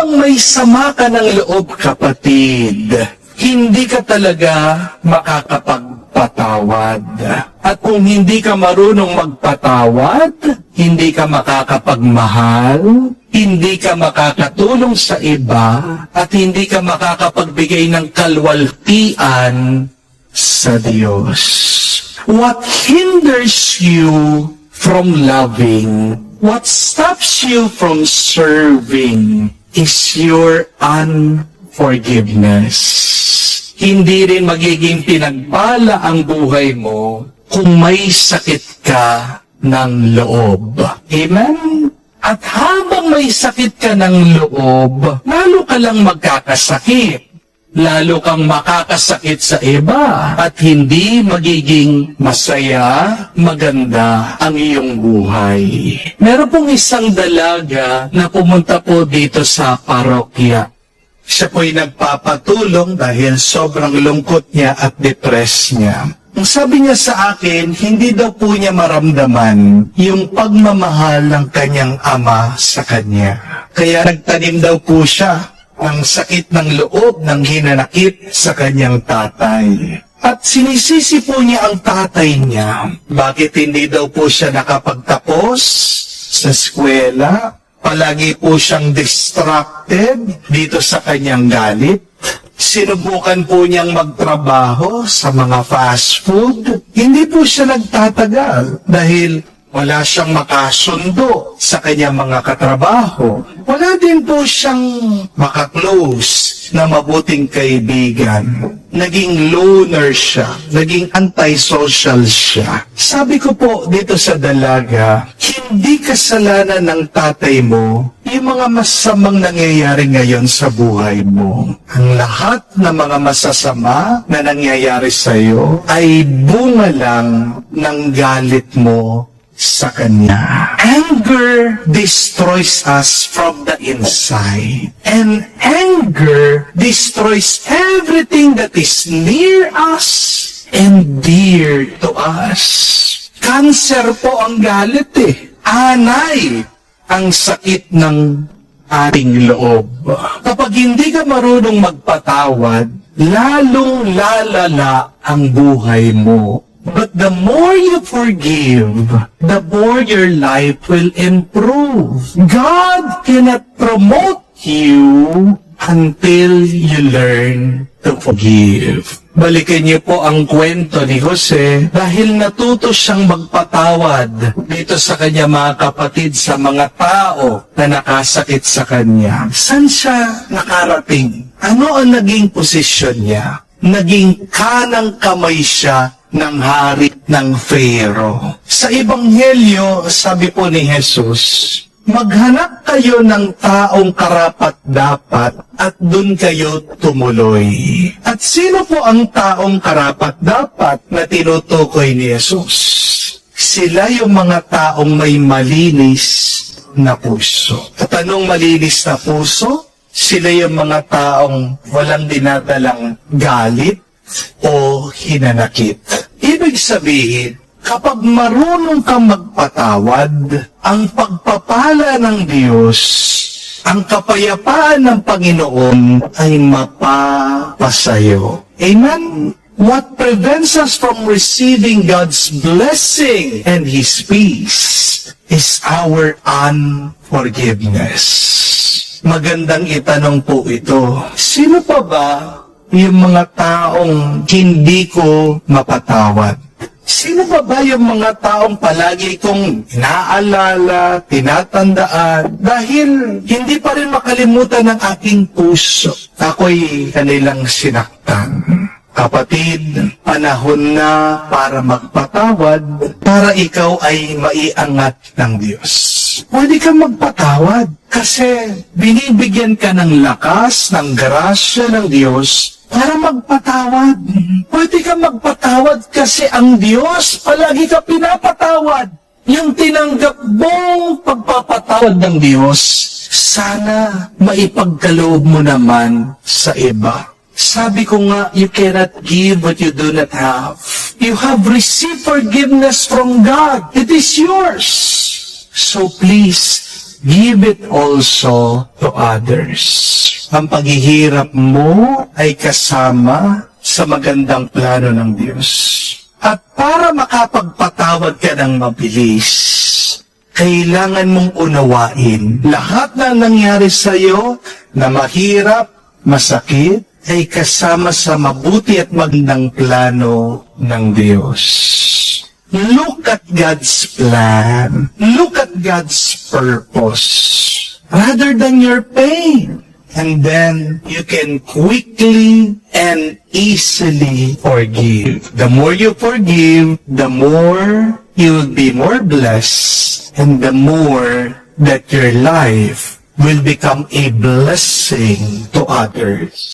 habang may sama ka ng loob, kapatid, hindi ka talaga makakapagpatawad. At kung hindi ka marunong magpatawad, hindi ka makakapagmahal, hindi ka makakatulong sa iba, at hindi ka makakapagbigay ng kalwaltian sa Diyos. What hinders you from loving, what stops you from serving, is your unforgiveness. Hindi rin magiging pinagpala ang buhay mo kung may sakit ka ng loob. Amen? At habang may sakit ka ng loob, lalo ka lang magkakasakit. Lalo kang makakasakit sa iba at hindi magiging masaya, maganda ang iyong buhay. Meron pong isang dalaga na pumunta po dito sa parokya. Siya po'y nagpapatulong dahil sobrang lungkot niya at depressed niya. Ang sabi niya sa akin, hindi daw po niya maramdaman yung pagmamahal ng kanyang ama sa kanya. Kaya nagtanim daw po siya ang sakit ng loob ng hinanakit sa kanyang tatay. At sinisisi po niya ang tatay niya. Bakit hindi daw po siya nakapagtapos sa eskwela? Palagi po siyang distracted dito sa kanyang galit. Sinubukan po niyang magtrabaho sa mga fast food. Hindi po siya nagtatagal dahil wala siyang makasundo sa kanyang mga katrabaho. Wala din po siyang makaklose na mabuting kaibigan. Naging loner siya. Naging antisocial siya. Sabi ko po dito sa dalaga, hindi kasalanan ng tatay mo yung mga masamang nangyayari ngayon sa buhay mo. Ang lahat ng mga masasama na nangyayari sa iyo ay bunga lang ng galit mo sa Kanya. Anger destroys us from the inside. And anger destroys everything that is near us and dear to us. Cancer po ang galit eh. Anay ang sakit ng ating loob. Kapag hindi ka marunong magpatawad, lalong lalala ang buhay mo. But the more you forgive, the more your life will improve. God cannot promote you until you learn to forgive. Balikan niyo po ang kwento ni Jose dahil natuto siyang magpatawad dito sa kanya mga kapatid sa mga tao na nakasakit sa kanya. Saan siya nakarating? Ano ang naging posisyon niya? Naging kanang kamay siya ng hari ng Pharaoh. Sa Ebanghelyo, sabi po ni Jesus, maghanap kayo ng taong karapat-dapat at dun kayo tumuloy. At sino po ang taong karapat-dapat na tinutukoy ni Jesus? Sila yung mga taong may malinis na puso. At anong malinis na puso? Sila yung mga taong walang dinadalang galit o hinanakit. Ibig sabihin, kapag marunong kang magpatawad, ang pagpapala ng Diyos, ang kapayapaan ng Panginoon ay mapapasayo. Amen? What prevents us from receiving God's blessing and His peace is our unforgiveness. Magandang itanong po ito. Sino pa ba yung mga taong hindi ko mapatawad? Sino ba yung mga taong palagi kong inaalala, tinatandaan, dahil hindi pa rin makalimutan ng aking puso? Ako'y kanilang sinaktan. Kapatid, panahon na para magpatawad, para ikaw ay maiangat ng Diyos. Pwede kang magpatawad kasi binibigyan ka ng lakas, ng grasya ng Diyos para magpatawad. Pwede kang magpatawad kasi ang Diyos palagi ka pinapatawad. Yung tinanggap mong pagpapatawad ng Diyos, sana maipagkaloob mo naman sa iba. Sabi ko nga, you cannot give what you do not have. You have received forgiveness from God. It is yours. So please, give it also to others. Ang paghihirap mo ay kasama sa magandang plano ng Diyos. At para makapagpatawad ka ng mabilis, kailangan mong unawain lahat na nangyari sa iyo na mahirap, masakit, ay kasama sa mabuti at magandang plano ng Diyos. Look at God's plan. Look at God's purpose. Rather than your pain. And then you can quickly and easily forgive. The more you forgive, the more you will be more blessed. And the more that your life will become a blessing to others.